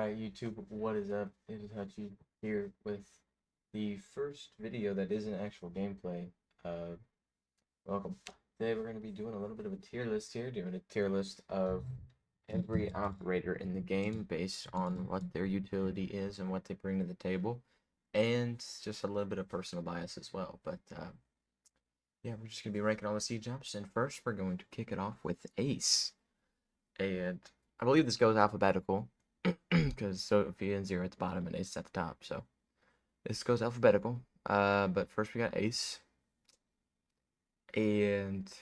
Alright, YouTube, what is up? It is Hutche here with the first video that isn't actual gameplay. Uh, Welcome. Today we're going to be doing a little bit of a tier list here, doing a tier list of every operator in the game based on what their utility is and what they bring to the table, and just a little bit of personal bias as well. But yeah, we're just going to be ranking all the C jumps, and first we're going to kick it off with Ace. And I believe this goes alphabetical because Sophia and Zero at the bottom and Ace at the top. So this goes alphabetical. But first we got Ace. And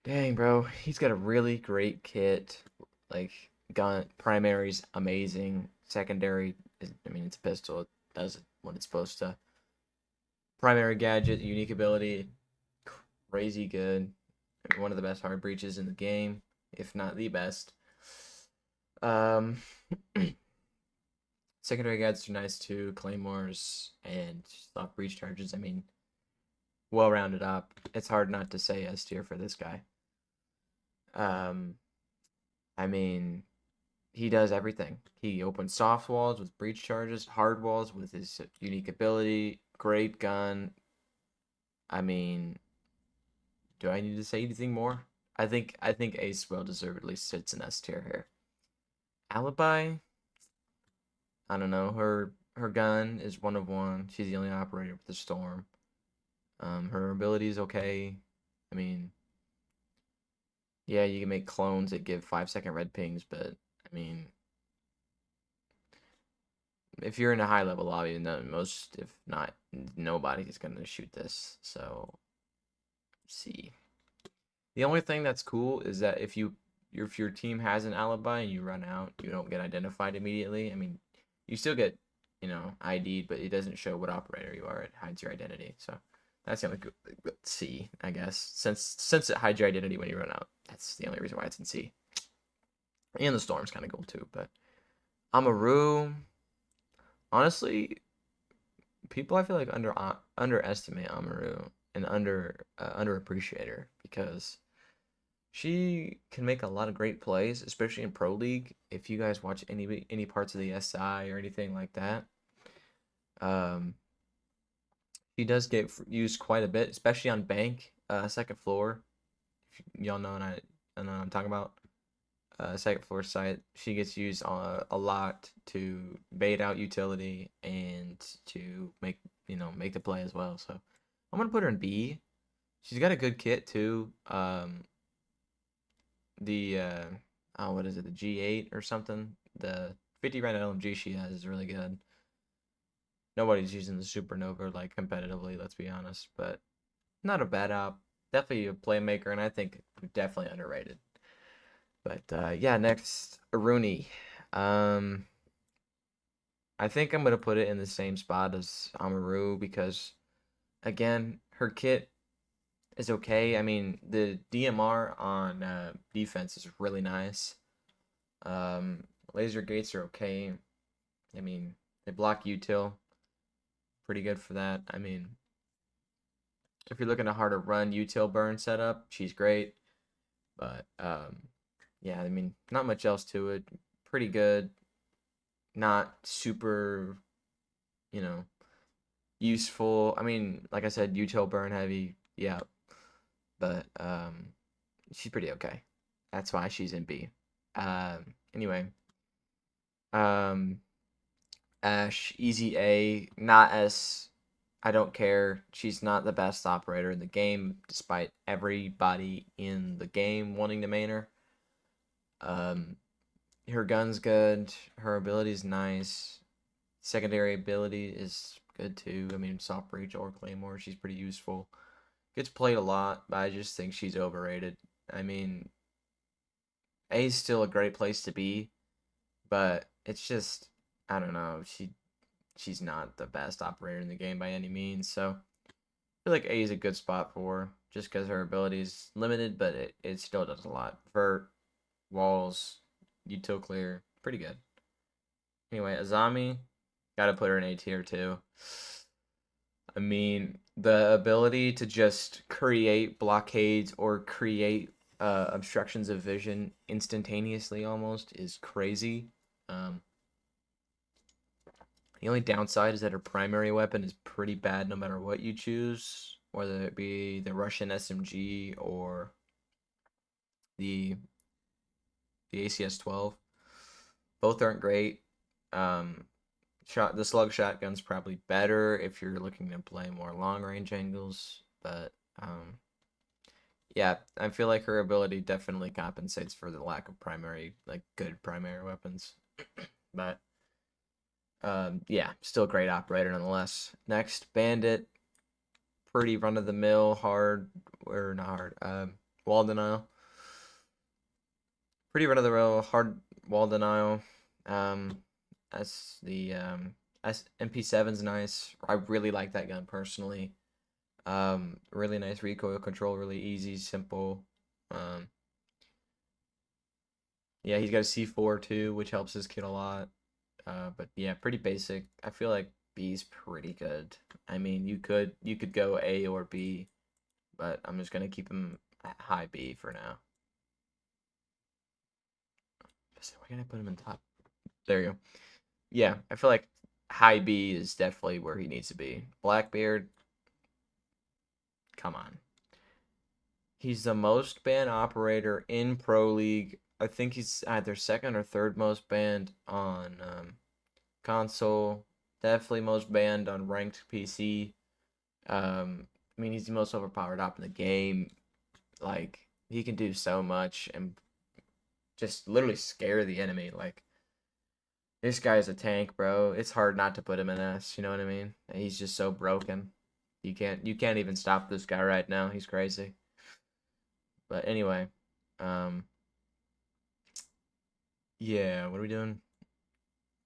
dang, bro, he's got a really great kit. Like, gun primary's amazing. Secondary is, I mean, it's a pistol. It does what it's supposed to. Primary gadget, unique ability, crazy good. I mean, one of the best hard breaches in the game, if not the best. Um, Secondary gadgets are nice too. Claymores and soft breach charges. I mean, well rounded up. It's hard not to say S tier for this guy. Um, I mean, he does everything. He opens soft walls with breach charges, hard walls with his unique ability, great gun. I mean, do I need to say anything more? I think Ace well deservedly sits in S tier here. Alibi, I don't know. Her gun is one of one. She's the only operator with the storm. Her ability is okay. I mean, yeah, you can make clones that give 5-second red pings, but I mean, if you're in a high level lobby, most, if not nobody, is gonna shoot this. So, see. The only thing that's cool is that if your team has an alibi and you run out, you don't get identified immediately. I mean, you still get, ID'd, but it doesn't show what operator you are. It hides your identity. So that's the only good C, I guess. Since it hides your identity when you run out, that's the only reason why it's in C. And the storm's kind of cool too. But Amaru, honestly, people I feel like underestimate Amaru and underappreciate her because she can make a lot of great plays, especially in Pro League. If you guys watch any parts of the SI or anything like that, um, she does get used quite a bit, especially on bank, second floor. If y'all know, I know what I'm talking about. Second floor site, she gets used a lot to bait out utility and to make the play as well. So I'm gonna put her in B. She's got a good kit too. The oh, what is it? The G8 or something. The 50 round LMG she has is really good. Nobody's using the Supernova like competitively, let's be honest, but not a bad op. Definitely a playmaker, and I think definitely underrated. But yeah, next Aruni. Um, I think I'm gonna put it in the same spot as Amaru because again, her kit is okay. I mean, the DMR on defense is really nice. Laser gates are okay. I mean, they block util. Pretty good for that. I mean, if you're looking at how to run util burn setup, she's great. But yeah, I mean, not much else to it. Pretty good. Not super, you know, useful. I mean, like I said, util burn heavy. Yeah, but she's pretty okay. That's why she's in B. Anyway, um, Ash, easy A, not S. I don't care. She's not the best operator in the game, despite everybody in the game wanting to main her. Um, her gun's good. Her ability's nice. Secondary ability is good too. I mean, soft breach or claymore, she's pretty useful. Gets played a lot, but I just think she's overrated. I mean, A is still a great place to be, but it's just I don't know. She's not the best operator in the game by any means. So I feel like A is a good spot for her, just because her ability is limited, but it still does a lot. Vert, walls, util clear, pretty good. Anyway, Azami, gotta put her in A tier too. I mean, the ability to just create blockades or create obstructions of vision instantaneously almost is crazy. Um, the only downside is that her primary weapon is pretty bad no matter what you choose, whether it be the Russian SMG or the the ACS-12. Both aren't great. Um, the slug shotgun's probably better if you're looking to play more long range angles, but yeah, I feel like her ability definitely compensates for the lack of primary, like good primary weapons. But yeah, still a great operator nonetheless. Next, Bandit, pretty run of the mill, hard or not hard, wall denial. Pretty run of the mill, hard wall denial. Um, that's the MP7's nice. I really like that gun personally. Really nice recoil control, really easy, simple. Um, yeah, he's got a C4 too, which helps his kit a lot. But yeah, pretty basic. I feel like B's pretty good. I mean, you could go A or B, but I'm just gonna keep him at high B for now. Why can't I put him in top? There you go. Yeah, I feel like high B is definitely where he needs to be. Blackbeard, come on. He's the most banned operator in Pro League. I think he's either second or third most banned on console. Definitely most banned on ranked PC. I mean, he's the most overpowered op in the game. Like, he can do so much and just literally scare the enemy. Like, this guy's a tank, bro. It's hard not to put him in S. You know what I mean? He's just so broken. You can't even stop this guy right now. He's crazy. But anyway, um, yeah. What are we doing?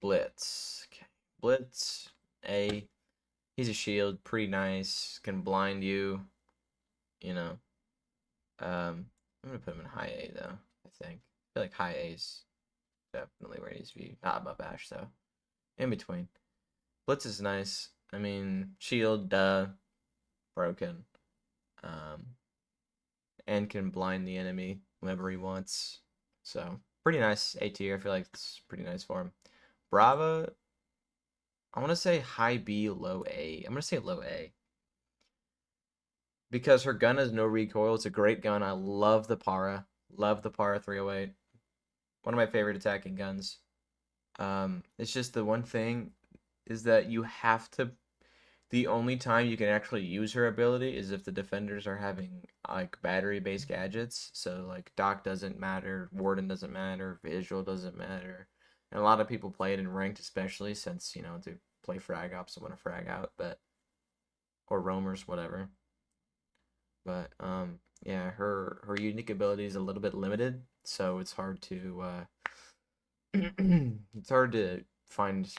Blitz. Okay. Blitz. A. He's a shield. Pretty nice. Can blind you. You know. I'm gonna put him in high A though. I think. I feel like high A's definitely where he needs to be. Not above Ash though. In between. Blitz is nice. I mean, shield, broken. Um, and can blind the enemy whenever he wants. So pretty nice A tier. I feel like it's pretty nice for him. Brava, I want to say high B, low A. I'm gonna say low A because her gun has no recoil. It's a great gun. I love the Para. Love the Para 308. One of my favorite attacking guns. It's just the one thing is that you have to. The only time you can actually use her ability is if the defenders are having like battery-based gadgets. So like Doc doesn't matter, Warden doesn't matter, Visual doesn't matter, and a lot of people play it in ranked, especially since to play frag ops and want to frag out, but or roamers, whatever. But yeah, her unique ability is a little bit limited, so it's hard to it's hard to find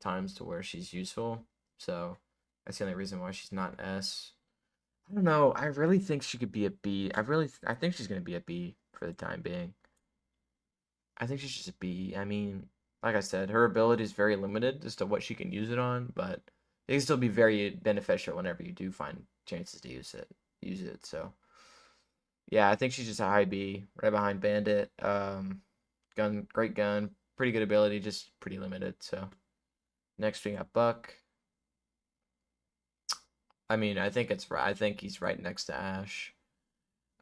times to where she's useful. So that's the only reason why she's not S. I don't know. I really think she could be a B. I think she's gonna be a B for the time being. I think she's just a B. I mean, like I said, her ability is very limited as to what she can use it on, but it can still be very beneficial whenever you do find chances to use it. Use it. So yeah, I think she's just a high B, right behind Bandit. Great gun, pretty good ability, just pretty limited. So next we got Buck. I mean, I think it's right. I think he's right next to Ash.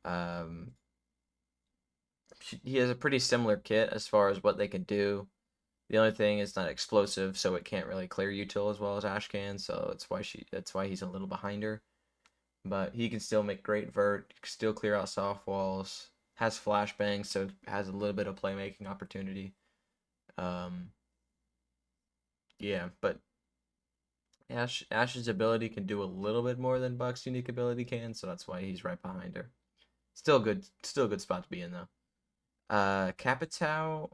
Um, he has a pretty similar kit as far as what they can do. The only thing is not explosive, so it can't really clear util as well as Ash can. So that's why he's a little behind her. But he can still make great vert, still clear out soft walls. Has flashbangs, so has a little bit of playmaking opportunity. Um, yeah, but Ash's ability can do a little bit more than Buck's unique ability can, so that's why he's right behind her. Still a good spot to be in though. Capitao,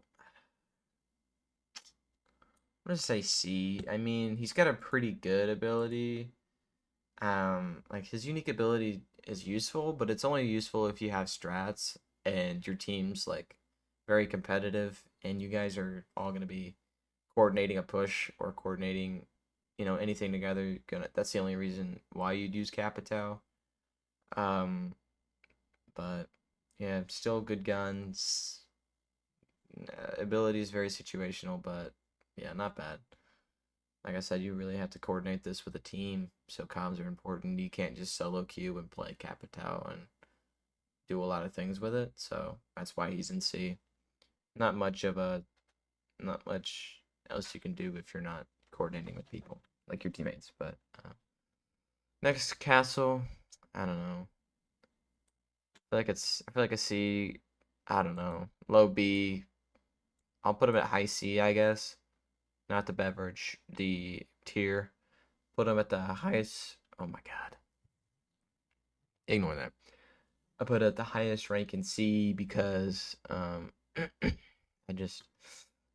I'm gonna say C. I mean, he's got a pretty good ability. Like his unique ability is useful, but it's only useful if you have strats and your team's like very competitive and you guys are all gonna be coordinating a push or coordinating, anything together. That's the only reason why you'd use Capitao. Um, but Yeah, still good guns. Ability is very situational, but yeah, not bad. Like I said, you really have to coordinate this with a team, so comms are important. You can't just solo queue and play Capitao and do a lot of things with it. So that's why he's in C. Not much of a, not much else you can do if you're not coordinating with people like your teammates. But next castle, I don't know. I feel like a C. I don't know. Low B. I'll put him at high C, I guess. Not the beverage, the tier. Put him at the highest. Oh my god. Ignore that. I put it at the highest rank in C because I just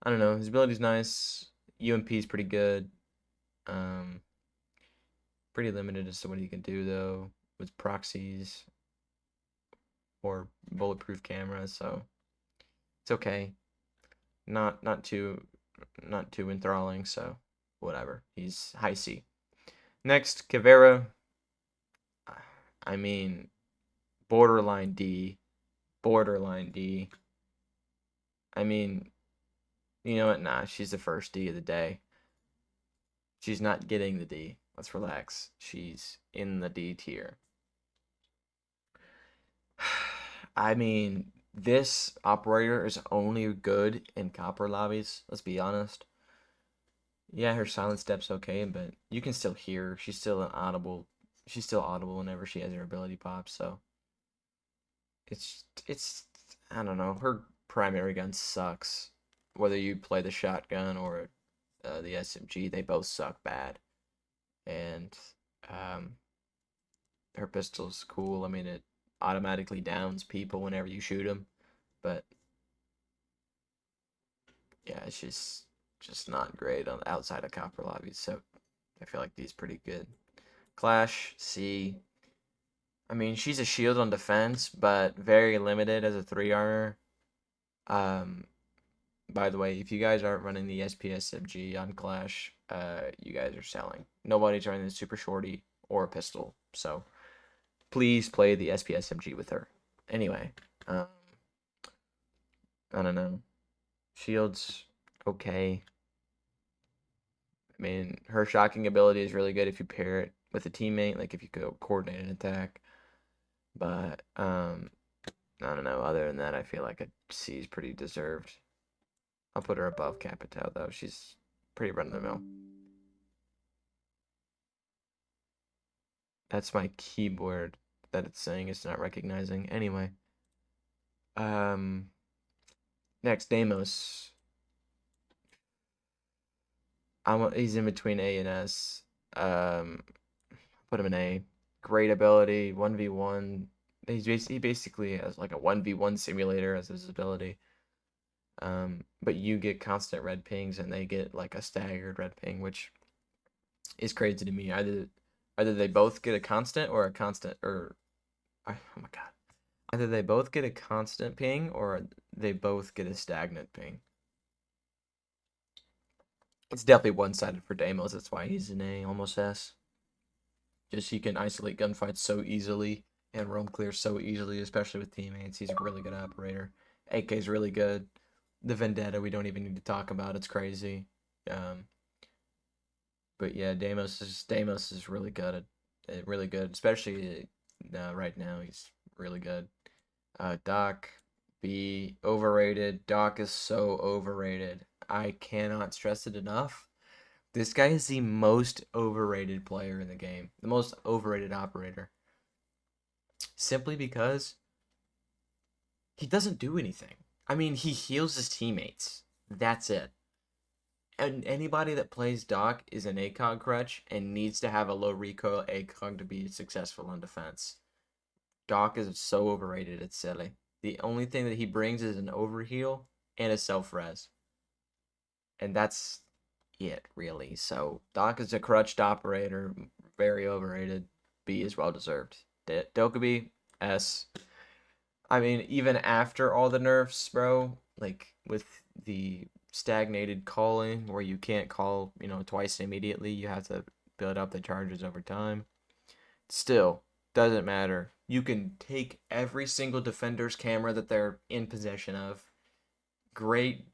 I don't know. His ability's nice. UMP is pretty good. Um, pretty limited as to what he can do though with proxies or bulletproof cameras. So it's okay. Not too enthralling. So whatever. He's high C. Next, Kavera. I mean, borderline D. Borderline D. I mean, you know what? Nah, she's the first D of the day. She's not getting the D. Let's relax. She's in the D tier. I mean, this operator is only good in copper lobbies. Let's be honest. Yeah, her silent step's okay, but you can still hear her. She's still an audible. She's still audible whenever she has her ability pop. So it's I don't know. Her primary gun sucks. Whether you play the shotgun or the SMG, they both suck bad. And um, her pistol's cool. I mean, it automatically downs people whenever you shoot them, but yeah, it's just not great on outside of copper lobbies. So I feel like these pretty good. Clash C. I mean, she's a shield on defense, but very limited as a 3 armor. Um, by the way, if you guys aren't running the SPSMG on Clash, you guys are selling. Nobody's running the Super Shorty or a pistol, so please play the SPSMG with her. Anyway, I don't know. Shield's okay. I mean, her shocking ability is really good if you pair it with a teammate, like if you go coordinate an attack. But I don't know. Other than that, I feel like a C is pretty deserved. I'll put her above Capitao though. She's pretty run of the mill. That's my keyboard that it's saying it's not recognizing. Anyway, um, next Deimos. He's in between A and S. Um, put him in A. Great ability, 1v1. He basically has like a 1v1 simulator as his ability. But you get constant red pings and they get like a staggered red ping, which is crazy to me. Either they both get a constant or a constant or oh my god. Either they both get a constant ping or they both get a stagnant ping. It's definitely one-sided for Deimos. That's why he's an A, almost S. Just he can isolate gunfights so easily and roam clear so easily, especially with teammates. He's a really good operator. AK is really good. The Vendetta we don't even need to talk about. It's crazy. Um, but yeah, Deimos is really good really good, especially right now. He's really good. Doc B overrated. Doc is so overrated. I cannot stress it enough. This guy is the most overrated player in the game, the most overrated operator. Simply because he doesn't do anything. I mean, he heals his teammates. That's it. And anybody that plays Doc is an ACOG crutch and needs to have a low recoil ACOG to be successful on defense. Doc is so overrated, it's silly. The only thing that he brings is an overheal and a self res. And that's it, really. So Doc is a crutched operator, very overrated. B is well deserved. Dokkaebi, S. I mean, even after all the nerfs, bro, like with the stagnated calling where you can't call, twice immediately, you have to build up the charges over time. Still, Doesn't matter. You can take every single defender's camera that they're in possession of. Great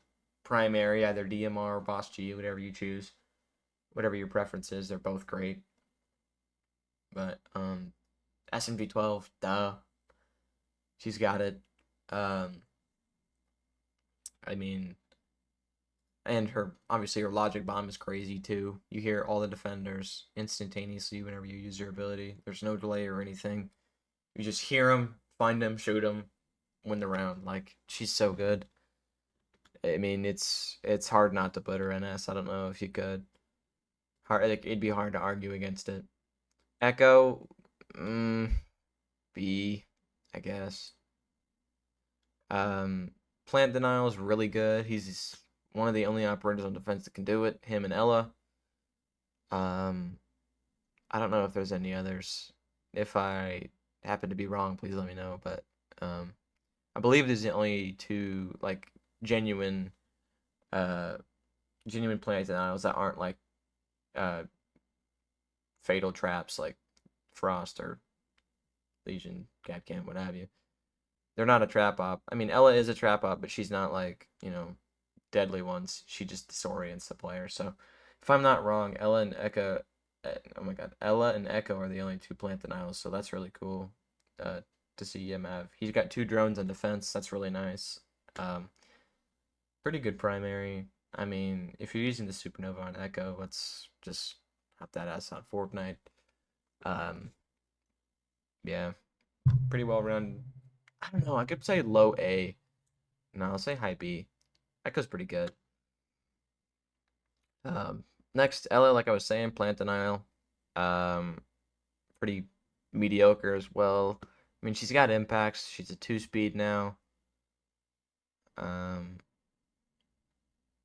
primary, either DMR or Boss G, whatever you choose, whatever your preference is. They're both great. But SMG 12, duh. She's got it. Um, I mean, and her obviously her logic bomb is crazy too. You hear all the defenders instantaneously whenever you use your ability. There's no delay or anything. You just hear them, find them, shoot them, win the round. Like she's so good. I mean, it's hard not to put her in S. I don't know if you could. Hard, like, it'd be hard to argue against it. Echo, B, I guess. Plant Denial is really good. He's one of the only operators on defense that can do it. Him and Ella. Um, I don't know if there's any others. If I happen to be wrong, please let me know. But I believe there's the only two like genuine, uh, genuine plant denials that aren't like uh fatal traps like Frost or Legion, Capcan, what have you. They're not a trap op. I mean, Ella is a trap op, but she's not like, deadly ones. She just disorients the player. So, if I'm not wrong, Ella and Echo, oh my god, Ella and Echo are the only two plant denials. So that's really cool to see him have. He's got 2 drones in defense. That's really nice. Um, Pretty good primary. I mean, if you're using the Supernova on Echo, let's just hop that ass on Fortnite. Um, yeah, pretty well run. I don't know. I could say low A. No, I'll say high B. Echo's pretty good. Um, Next, Ella, like I was saying, Plant Denial. Um, Pretty mediocre as well. I mean, she's got impacts. She's a 2-speed now. Um,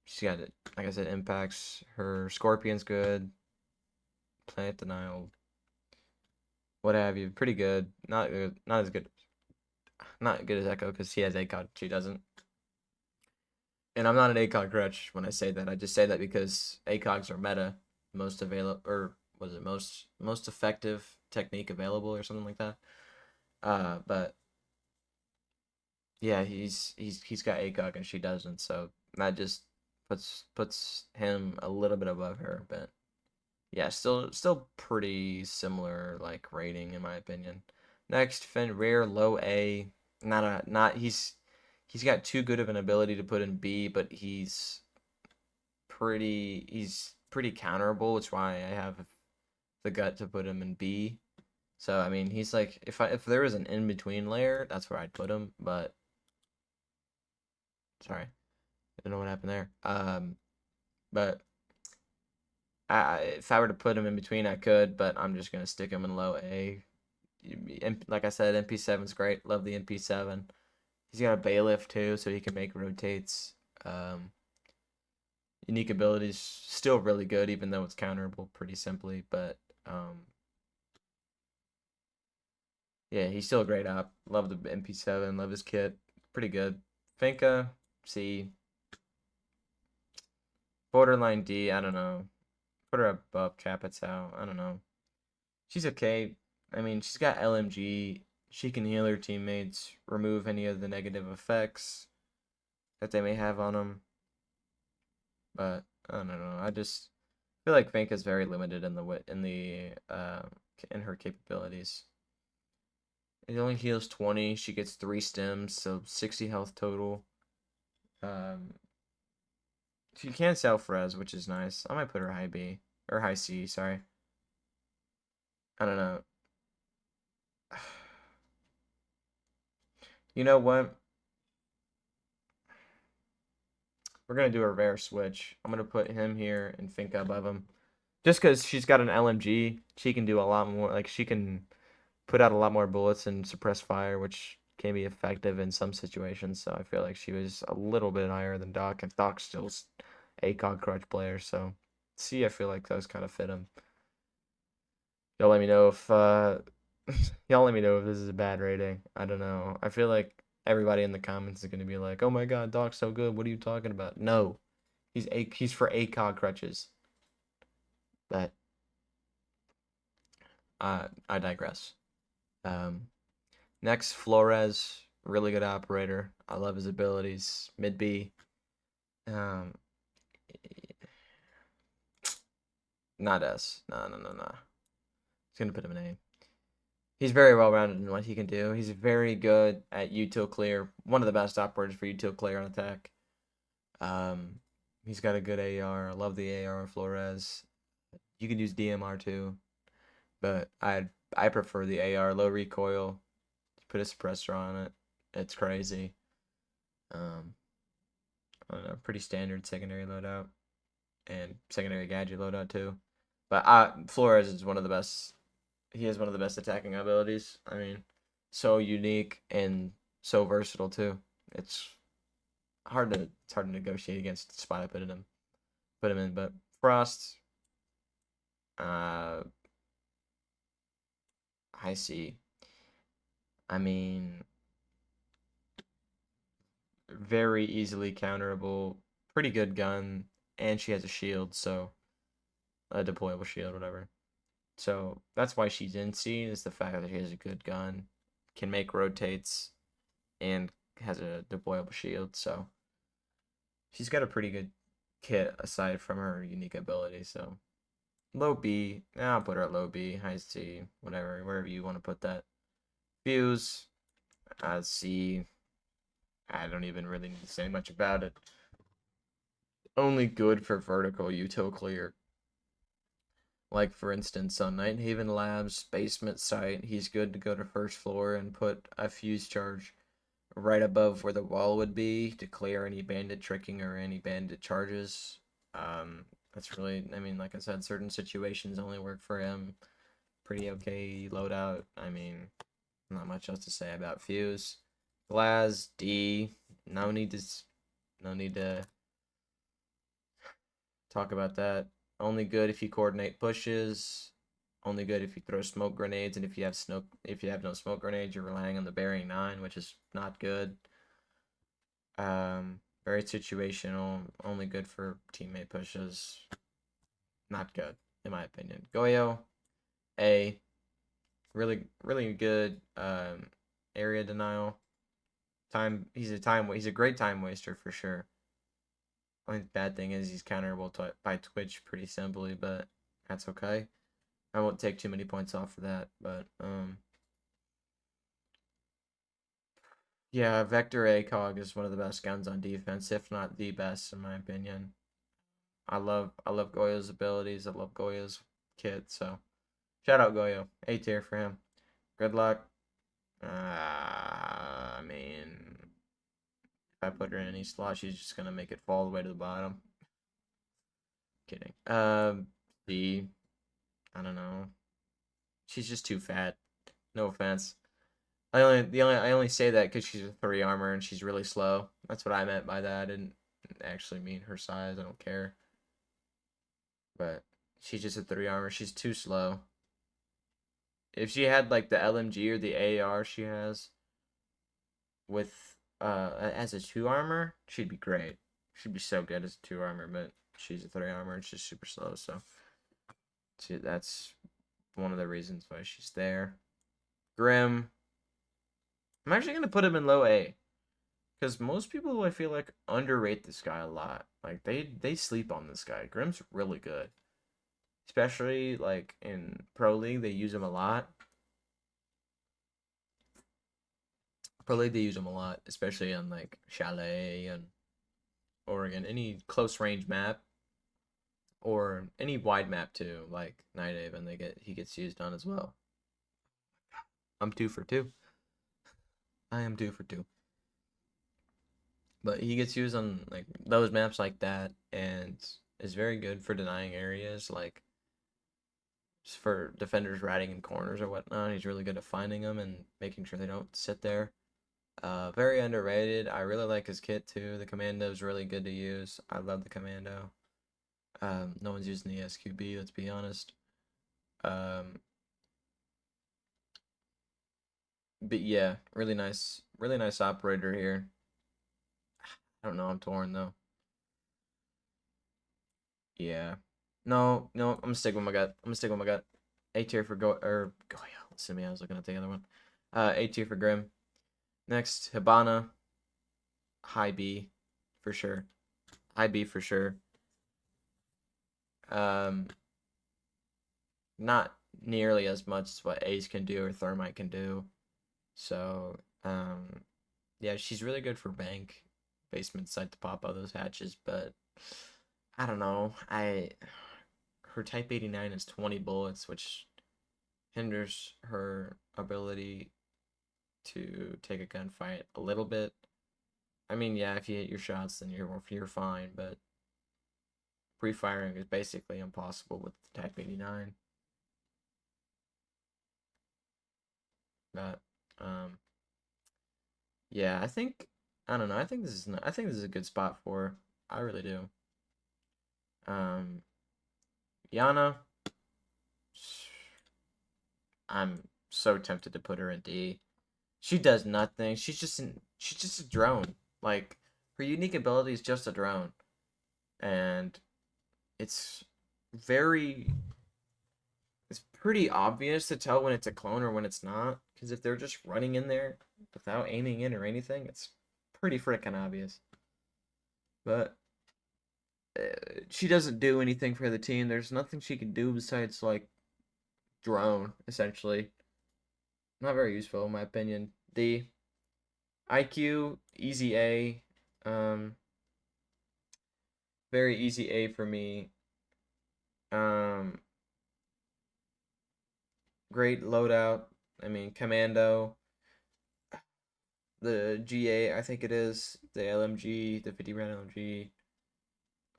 she's got, like I said, impacts. Her Scorpion's good. Plant Denial, what have you. Pretty good. Not good. Not as good. Not good as Echo because he has ACOG. She doesn't. And I'm not an ACOG crutch when I say that. I just say that because ACOGs are meta, most available, or was it most effective technique available or something like that. But yeah, he's got ACOG and she doesn't, so that just puts him a little bit above her. But yeah, still pretty similar like rating in my opinion. Next, Fenrir, low A. Not he's got too good of an ability to put in B, but he's pretty counterable, which is why I have the gut to put him in B. So I mean, he's like if there was an in between layer, that's where I'd put him. But sorry, I don't know what happened there. But if I were to put him in between, I could, but I'm just gonna stick him in low A. Like I said, MP7's great. Love the MP7. He's got a bailiff too, so he can make rotates. Um, Unique abilities still really good, even though it's counterable pretty simply. But yeah, he's still a great op. Love the MP7. Love his kit. Pretty good. Finka, C. Borderline D. I don't know. Put her above Chapitao. I don't know. She's okay. I mean, she's got LMG. She can heal her teammates, remove any of the negative effects that they may have on them. But I don't know. I just feel like Fink is very limited in her capabilities. It only heals 20. She gets 3 stems, so 60 health total. Um, she can self res, which is nice. I might put her high B or high C. Sorry. I don't know. You know what? We're gonna do a rare switch. I'm gonna put him here and Fink above him. Just because she's got an LMG, she can do a lot more. Like she can put out a lot more bullets and suppress fire, which can be effective in some situations. So I feel like she was a little bit higher than Doc, and Doc's still a COD crutch player. So C, I feel like those kind of fit him. Y'all let me know if y'all let me know if this is a bad rating. I don't know. I feel like everybody in the comments is gonna be like, "Oh my God, Doc's so good. What are you talking about?" No, he's for ACOG crutches. But I digress. Um, Next, Flores, really good operator. I love his abilities. Mid B. Um, Not S. No, no, no, no. He's gonna put him in A. He's very well rounded in what he can do. He's very good at util clear. One of the best operators for util clear on attack. Um, he's got a good AR. I love the AR of Flores. You can use DMR too, but I prefer the AR. Low recoil. Put a suppressor on it. It's crazy. Um, I don't know. Pretty standard secondary loadout and secondary gadget loadout too. But Flores is one of the best. He has one of the best attacking abilities. I mean, so unique and so versatile too. It's hard to negotiate against the spot I put him in. But Frost, uh, I see. I mean, very easily counterable, pretty good gun, and she has a shield, so a deployable shield, whatever. So that's why she's in C, is the fact that she has a good gun, can make rotates, and has a deployable shield. So she's got a pretty good kit aside from her unique ability. So low B, I'll put her at low B, high C, whatever, wherever you want to put that. Fuse, C. I don't even really need to say much about it. Only good for vertical util clear. Like, for instance, on Nighthaven Labs basement site, he's good to go to first floor and put a fuse charge right above where the wall would be to clear any bandit tricking or any bandit charges. That's really, I mean, like I said, certain situations only work for him. Pretty okay loadout. I mean, not much else to say about fuse. Glaz D. No need to, no need to talk about that. Only good if you coordinate pushes. Only good if you throw smoke grenades, and if you have no smoke grenades, you're relying on the bearing 9, which is not good. Very situational. Only good for teammate pushes. Not good, in my opinion. Goyo, A. Really, really good area denial. He's a great time waster for sure. Only bad thing is he's counterable by Twitch pretty simply, but that's okay. I won't take too many points off for that, but yeah, Vector ACOG is one of the best guns on defense, if not the best in my opinion. I love Goyo's abilities. I love Goyo's kit, so shout out Goyo. A tier for him. Good luck. I mean, if I put her in any slot, she's just gonna make it fall all the way to the bottom. Kidding. B. I don't know. She's just too fat. No offense. I only say that because she's a 3 armor and she's really slow. That's what I meant by that. I didn't actually mean her size. I don't care. But she's just a 3 armor. She's too slow. If she had like the LMG or the AR she has with as a 2 armor, she'd be great. She'd be so good as a 2 armor, but she's a 3 armor and she's super slow. So that's one of the reasons why she's there. Grim. I'm actually gonna put him in low A. Because most people, I feel like, underrate this guy a lot. Like, they sleep on this guy. Grim's really good. Especially, like, in Pro League, they use him a lot. Pro League, they use him a lot. Especially on, like, Chalet and Oregon. Any close range map. Or any wide map, too. Like, Nighthaven, he gets used on as well. I'm 2 for 2. I am 2 for 2. But he gets used on, like, those maps like that. And is very good for denying areas. Like, for defenders riding in corners or whatnot. He's really good at finding them and making sure they don't sit there. Very underrated. I really like his kit too. The commando is really good to use. I love the commando. No one's using the SQB. Let's be honest. But yeah, really nice operator here. I don't know. I'm torn though. Yeah. No, I'm gonna stick with my gut. A tier for Goyo. Simi, I was looking at the other one. A tier for Grim. Next, Hibana. High B, for sure. High B for sure. Um, not nearly as much as what Ace can do or Thermite can do. So, yeah, she's really good for bank, basement side to pop all those hatches, but I don't know. Her type 89 is 20 bullets, which hinders her ability to take a gunfight a little bit. I mean, yeah, if you hit your shots, then you're fine, but pre-firing is basically impossible with the type 89. But yeah, I don't know. I think this is a good spot for her. I really do. Um, Yana, I'm so tempted to put her in D. She does nothing. She's just a drone. Like her unique ability is just a drone, and it's very it's pretty obvious to tell when it's a clone or when it's not. Because if they're just running in there without aiming in or anything, it's pretty freaking obvious. But she doesn't do anything for the team. There's nothing she can do besides like drone, essentially. Not very useful in my opinion. The IQ, easy A. Um, very easy A for me. Um, great loadout. I mean, Commando, the GA, I think it is, the LMG, the 50 round LMG.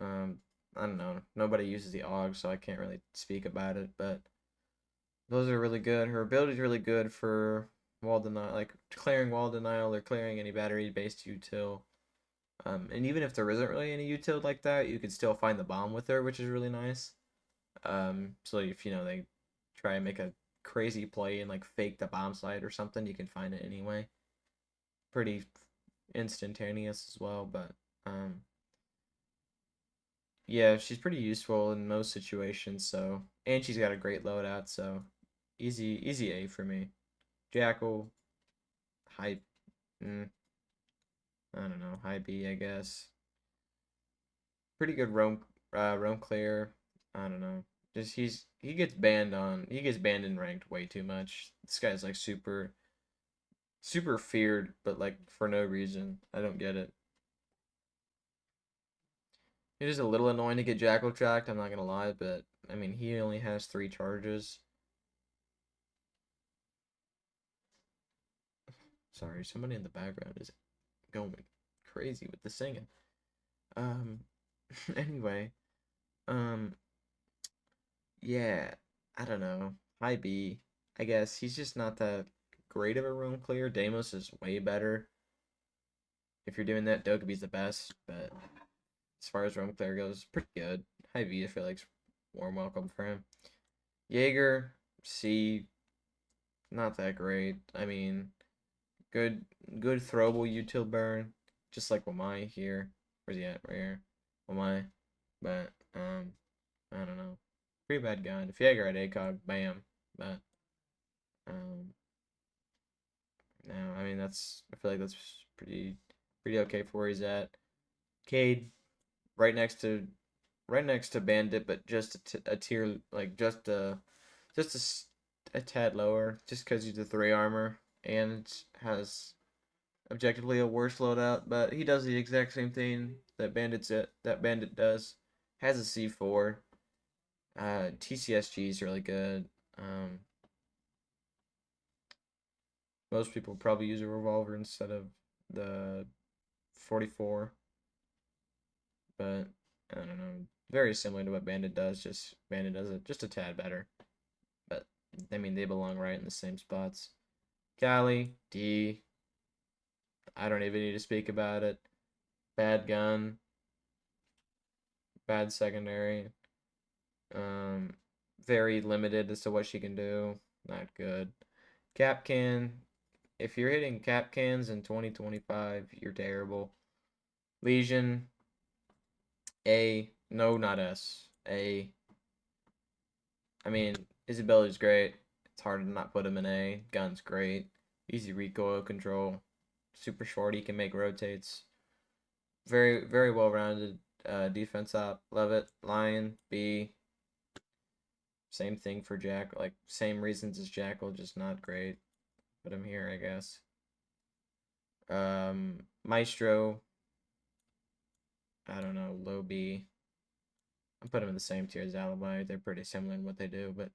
Um, I don't know. Nobody uses the AUG, so I can't really speak about it, but those are really good. Her ability is really good for wall denial, like clearing wall denial or clearing any battery-based util. And even if there isn't really any util like that, you can still find the bomb with her, which is really nice. So if they try and make a crazy play and like fake the bomb site or something, you can find it anyway. Pretty instantaneous as well, but yeah, she's pretty useful in most situations. So and she's got a great loadout, so easy A for me. Jackal, high, I don't know, high B, I guess. Pretty good roam clear. I don't know. Just he gets banned in ranked way too much. This guy's like super feared, but like for no reason. I don't get it. It is a little annoying to get Jackal tracked, I'm not gonna lie, but I mean he only has 3 charges. Sorry, somebody in the background is going crazy with the singing. Um anyway, um yeah, I don't know. High B. I guess he's just not that great of a room clear. Deimos is way better. If you're doing that, Dogeby's the best, but as far as roam clear goes, pretty good. High B, I feel like warm welcome for him. Jaeger, C, not that great. I mean, good throwable util burn, just like Wamai here. Where's he at? Right here. Wamai. But I don't know. Pretty bad gun. If Jaeger had ACOG, bam. But um no, I mean I feel like that's pretty okay for where he's at. Cade, right next to Bandit, but just a tier like just a tad lower, just because he's a 3 armor and has objectively a worse loadout, but he does the exact same thing that Bandit does. Has a C4. TCSG is really good. Most people probably use a revolver instead of the 44, but I don't know. Very similar to what Bandit does, just Bandit does it just a tad better. But I mean, they belong right in the same spots. Cali, D. I don't even need to speak about it. Bad gun, bad secondary. Um, very limited as to what she can do. Not good. Cap can. If you're hitting cap cans in 2025, you're terrible. Legion, A. No, not S. A. I mean, his ability's great. It's hard to not put him in A. Gun's great. Easy recoil control. Super short. He can make rotates. Very, very well-rounded defense op. Love it. Lion, B. Same thing for Jack. Like, same reasons as Jackal, just not great. Put him here, I guess. Maestro. I don't know. Low B. I put them in the same tier as Alibi. They're pretty similar in what they do, but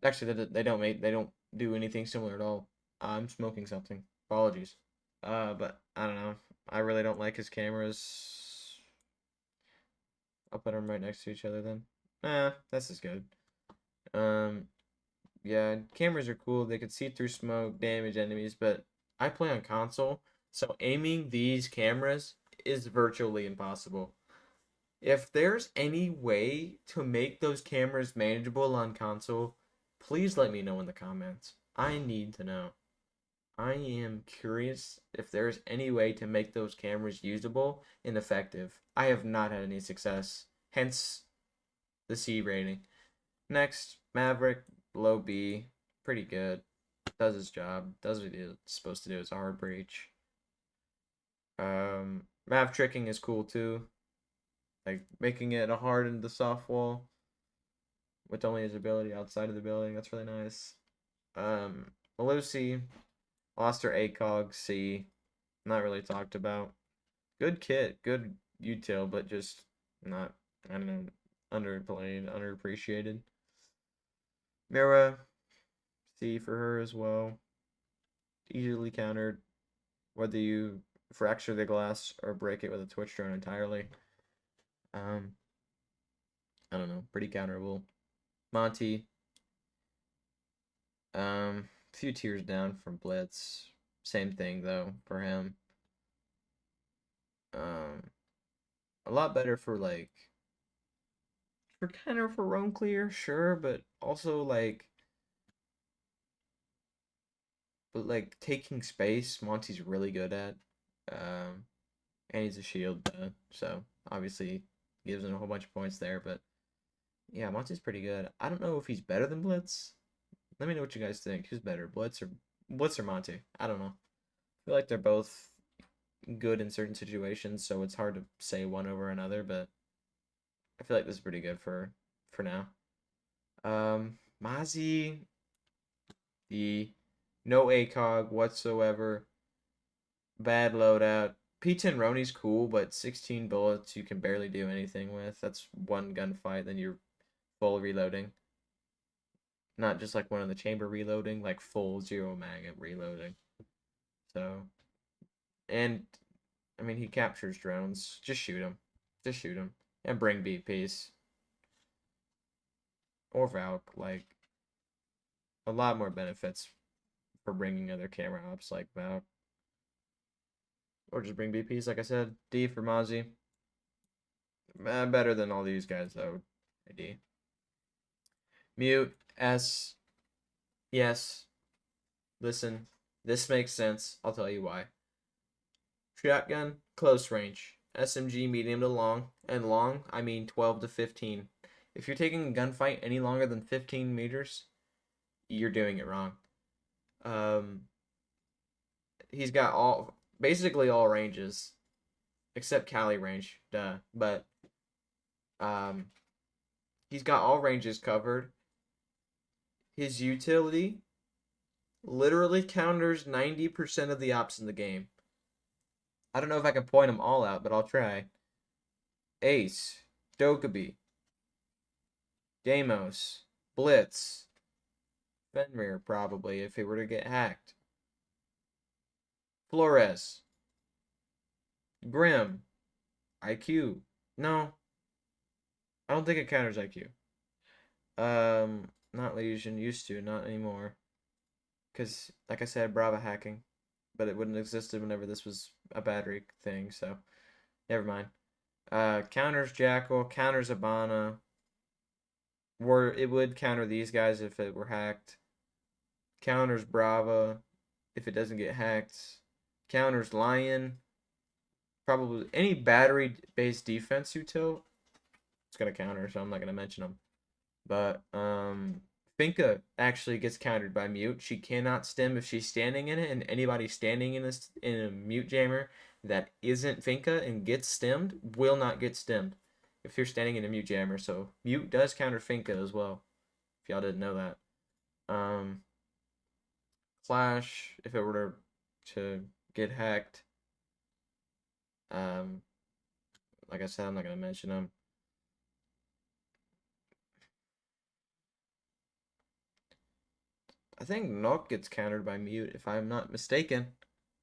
actually they don't do anything similar at all. I'm smoking something. Apologies. But I don't know. I really don't like his cameras. I'll put them right next to each other then. This is good. Yeah, cameras are cool. They can see through smoke, damage enemies, but I play on console, so aiming these cameras is virtually impossible. If there's any way to make those cameras manageable on console, please let me know in the comments. I need to know. I am curious if there's any way to make those cameras usable and effective. I have not had any success, hence the C rating. Next, Maverick, low B, pretty good. Does his job, does what it's supposed to do. It's a hard breach. Mav tricking is cool too. Like making it a hard and the soft wall with only his ability outside of the building. That's really nice. Melusi lost her ACOG C. Not really talked about. Good kit, good util, but just not, I don't know, underplayed, underappreciated. Mira, C for her as well. Easily countered, whether you fracture the glass or break it with a Twitch drone entirely. I don't know, pretty counterable. Monty, few tiers down from Blitz. Same thing though for him. A lot better for like for kind of for roam clear, sure, but also like taking space, Monty's really good at. And he's a shield, so obviously gives him a whole bunch of points there. But yeah, Monty's pretty good. I don't know if he's better than Blitz. Let me know what you guys think. Who's better, Blitz or Monty? I don't know. I feel like they're both good in certain situations, so it's hard to say one over another. But I feel like this is pretty good for now. Mozzie, the no ACOG whatsoever. Bad loadout. P10 Roni's cool, but 16 bullets you can barely do anything with. That's one gunfight, then you're full reloading. Not just like one in the chamber reloading, like full zero mag reloading. So, and I mean, he captures drones. Just shoot him. Just shoot him. And bring BPs. Or Valk. Like, a lot more benefits for bringing other camera ops like Valk. Or just bring BPs, like I said. D for Mozzie. Better than all these guys, though. D. Mute. S. Yes. Listen. This makes sense. I'll tell you why. Shotgun, close range. SMG, medium to long. And long, I mean 12 to 15. If you're taking a gunfight any longer than 15 meters, you're doing it wrong. He's got basically all ranges, except Cali range, duh. But he's got all ranges covered. His utility literally counters 90% of the ops in the game. I don't know if I can point them all out, but I'll try. Ace, Dokkaebi, Deimos, Blitz, Fenrir probably if he were to get hacked. Flores, Grim, IQ. No, I don't think it counters IQ. Not Legion. Used to, not anymore. Because, like I said, Brava hacking, but it wouldn't have existed whenever this was a battery thing. So, never mind. Counters Jackal, counters Abana. It would counter these guys if it were hacked. Counters Brava if it doesn't get hacked. Counters Lion. Probably any battery-based defense util, it's gonna counter, so I'm not gonna mention them. But Finka actually gets countered by mute. She cannot stem if she's standing in it, and anybody standing in a mute jammer that isn't Finka and gets stemmed will not get stemmed if you're standing in a mute jammer. So mute does counter Finka as well. If y'all didn't know that. Flash, if it were to get hacked, um, like I said, I'm not gonna mention them. I think Nook gets countered by mute if I'm not mistaken.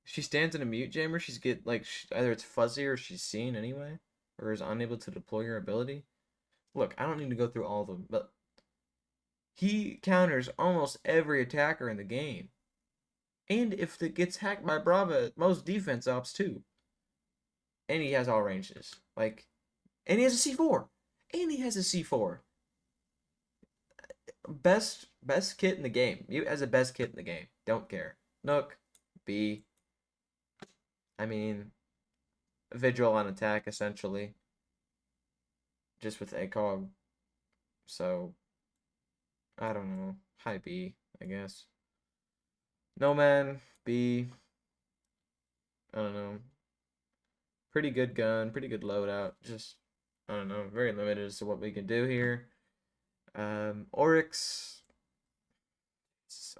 If she stands in a mute jammer, she's get like either it's fuzzy or she's seen anyway, or is unable to deploy her ability. Look, I don't need to go through all of them, but he counters almost every attacker in the game. And if it gets hacked by Brava, most defense ops too. And he has all ranges. Like, and he has a C4. And he has a C4. Best kit in the game. Mute has the best kit in the game. Don't care. Nook, B. I mean, Vigil on attack essentially. Just with ACOG. So I don't know. High B, I guess. No man, B. I don't know. Pretty good gun, pretty good loadout. Just I don't know, very limited as to what we can do here. Oryx.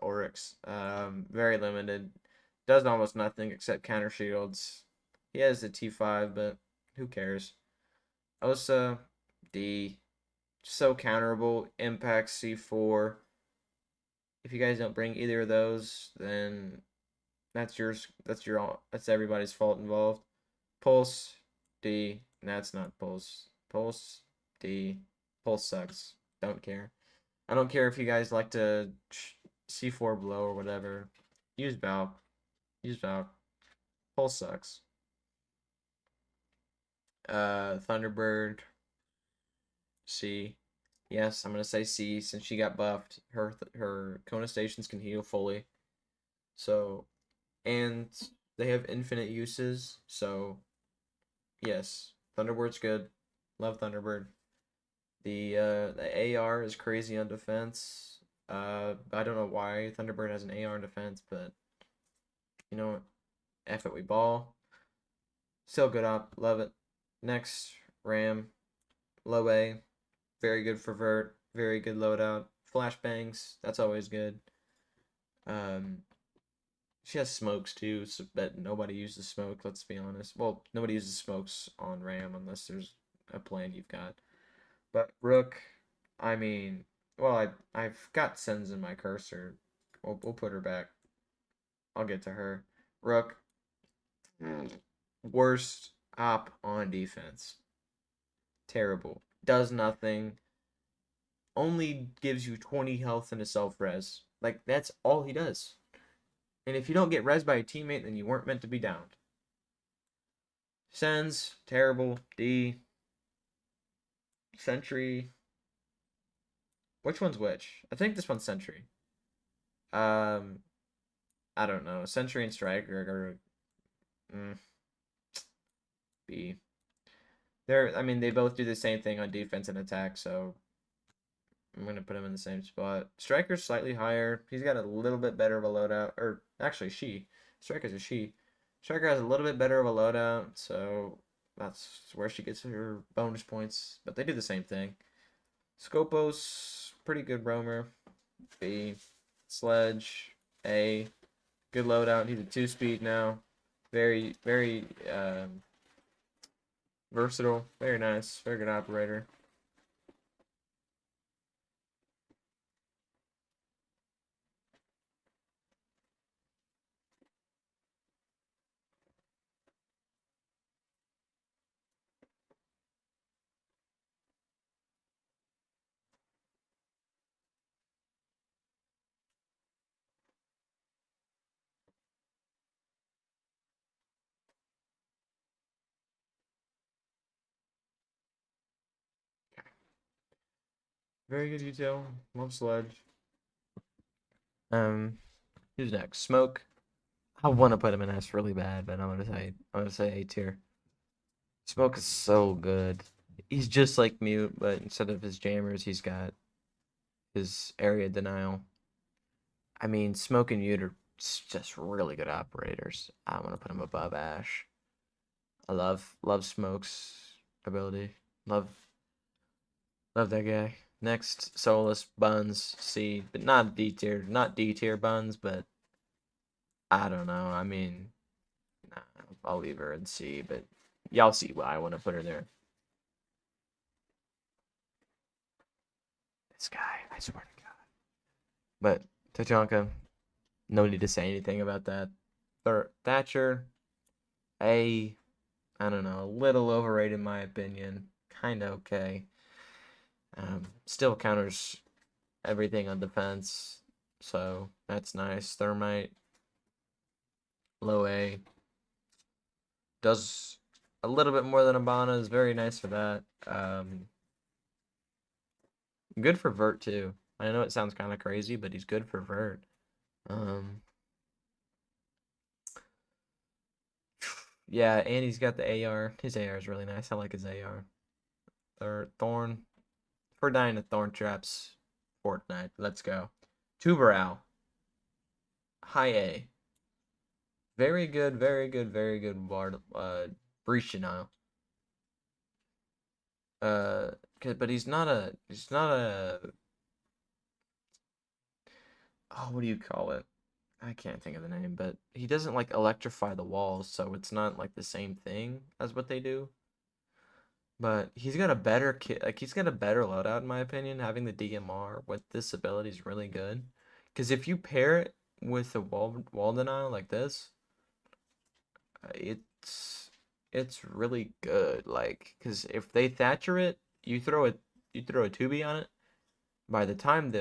Very limited. Does almost nothing except counter shields. He has the T5, but who cares? Osa, D. So counterable. Impact C4. If you guys don't bring either of those, then that's yours. That's everybody's fault involved. Pulse, D. That's not Pulse. Pulse, D. Pulse sucks. Don't care. I don't care if you guys like to C4 below or whatever. Use Valk. Use Valk. Pulse sucks. Thunderbird. C. Yes, I'm gonna say C since she got buffed. Her Kona stations can heal fully. So, and they have infinite uses. So, yes, Thunderbird's good. Love Thunderbird. The AR is crazy on defense. I don't know why Thunderbird has an AR in defense, but you know what? F it, we ball. Still good op, love it. Next, Ram, low A, very good for vert, very good loadout. Flashbangs, that's always good. She has smokes too, so, but nobody uses smoke. Let's be honest. Well, nobody uses smokes on Ram unless there's a plan you've got. But Rook, I mean, well, I've got Sens in my cursor. We'll put her back. I'll get to her. Rook, worst op on defense. Terrible. Does nothing. Only gives you 20 health and a self res. Like that's all he does. And if you don't get res by a teammate, then you weren't meant to be downed. Sens, terrible. D. Sentry. Which one's which? I think this one's Sentry. I don't know. Sentry and Striker are B. I mean, they both do the same thing on defense and attack, so I'm gonna put him in the same spot. Striker's slightly higher. He's got a little bit better of a loadout, or actually, she. Striker's a she. Striker has a little bit better of a loadout, so that's where she gets her bonus points. But they do the same thing. Scopos, pretty good roamer. B. Sledge, A. Good loadout. He's a 2-speed now. Very, very versatile. Very nice. Very good operator. Very good detail. Love Sledge. Who's next? Smoke. I want to put him in S really bad, but I'm gonna say A tier. Smoke is so good. He's just like Mute, but instead of his jammers, he's got his area denial. I mean, Smoke and Mute are just really good operators. I want to put him above Ash. I love Smoke's ability. Love that guy. Next, Solus, Buns, C, but not D tier, not D tier Buns, but I don't know. I mean, nah, I'll leave her in C, but y'all see why I want to put her there. This guy, I swear to God. But Tachanka, no need to say anything about that. Thatcher, I don't know, a little overrated in my opinion. Kind of okay. Still counters everything on defense, so that's nice. Thermite, low A, does a little bit more than Abana, is very nice for that. Good for Vert too. I know it sounds kind of crazy, but he's good for Vert. Yeah, and he's got the AR. His AR is really nice. I like his AR. Thorn. For dying to Thorn Traps, Fortnite. Let's go. Tuberal. High A. Very good, very good, very good Bard. Breach denial. But he's not a. Oh, what do you call it? I can't think of the name, but he doesn't like electrify the walls, so it's not like the same thing as what they do. But he's got a better kit, like he's got a better loadout in my opinion. Having the DMR with this ability is really good, because if you pair it with the wall denial like this, it's really good. Like, because if they Thatcher it, you throw a 2B on it. By the time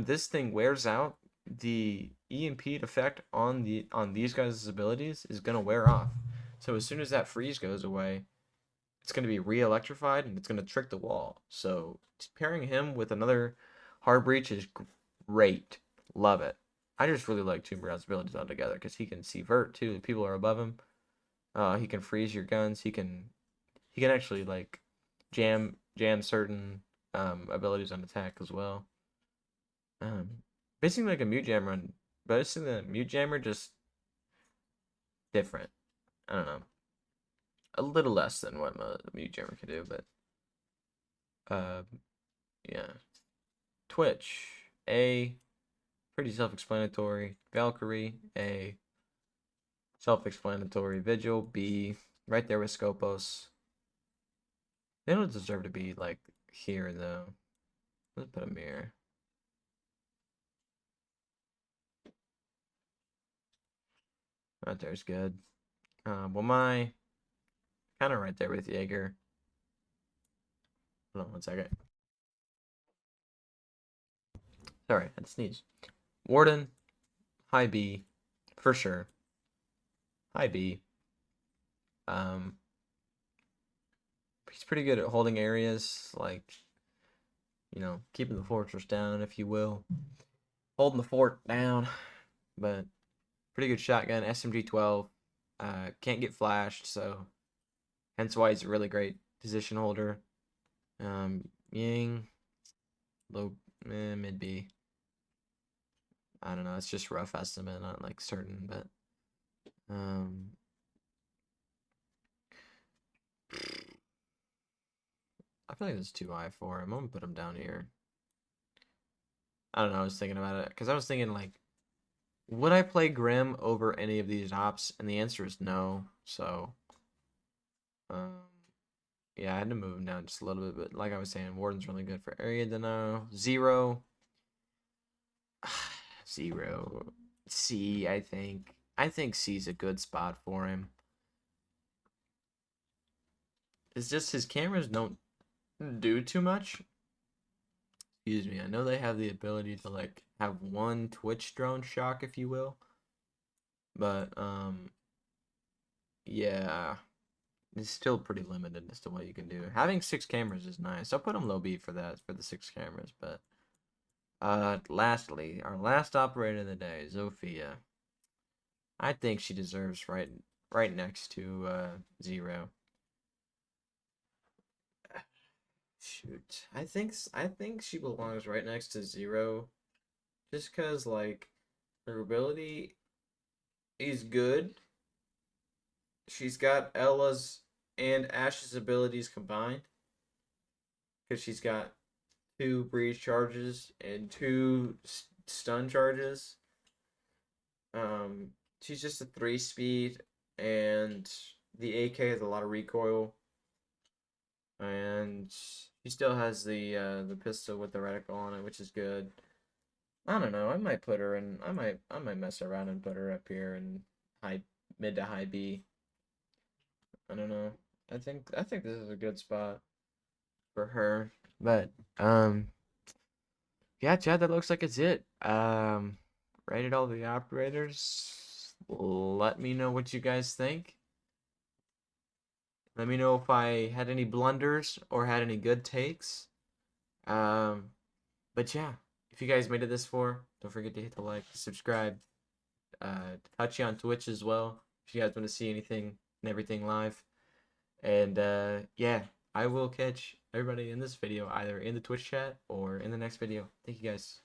this thing wears out, the EMP effect on these guys' abilities is gonna wear off. So as soon as that freeze goes away, it's gonna be re-electrified and it's gonna trick the wall. So pairing him with another hard breach is great. Love it. I just really like Tomb Raider's abilities altogether because he can see vert too. If people are above him. He can freeze your guns. He can actually like jam certain abilities on attack as well. Um, Basically like a mute jammer, basically a mute jammer, just different. I don't know, a little less than what a mute jammer can do, but uh, yeah. Twitch, A, pretty self-explanatory. Valkyrie, A, self-explanatory. Vigil, B, right there with Scopos. They don't deserve to be like here though. Let's put them here. Right there's good. Well, my kind of right there with Jaeger. Hold on 1 second. Sorry, I had to sneeze. Warden, high B, for sure. High B. Um, he's pretty good at holding areas, like, keeping the fortress down, if you will. Holding the fort down, but pretty good shotgun. SMG 12. Can't get flashed, so hence why he's a really great position holder. Ying, low, mid B. I don't know. It's just rough estimate, not like certain, but I feel like it's too high for him. I'm gonna put him down here. I don't know. I was thinking about it because I was thinking like, would I play Grim over any of these ops? And the answer is no. So, um, yeah, I had to move him down just a little bit. But like I was saying, Warden's really good for area denial. Zero. Zero. C, I think. I think C's a good spot for him. It's just his cameras don't do too much. Excuse me. I know they have the ability to like have one Twitch drone shock, if you will. But yeah, it's still pretty limited as to what you can do. Having 6 cameras is nice. I'll put him low B for that, for the 6 cameras. But lastly, our last operator of the day, Zofia. I think she deserves right next to Zero. Shoot, I think she belongs right next to Zero, just cause like her ability is good. She's got Ella's and Ash's abilities combined, cause she's got two breeze charges and two stun charges. Um, she's just a 3 speed, and the AK has a lot of recoil, and she still has the pistol with the reticle on it, which is good. I don't know. I might put her in. I might mess around and put her up here in high mid to high B. I don't know. I think this is a good spot for her. But yeah, Chad, that looks like it's it. Rated all the operators. Let me know what you guys think. Let me know if I had any blunders or had any good takes. Um, but yeah, if you guys made it this far, don't forget to hit the like, subscribe, Hutche on Twitch as well. If you guys want to see anything and everything live. And yeah, I will catch everybody in this video either in the Twitch chat or in the next video. Thank you guys.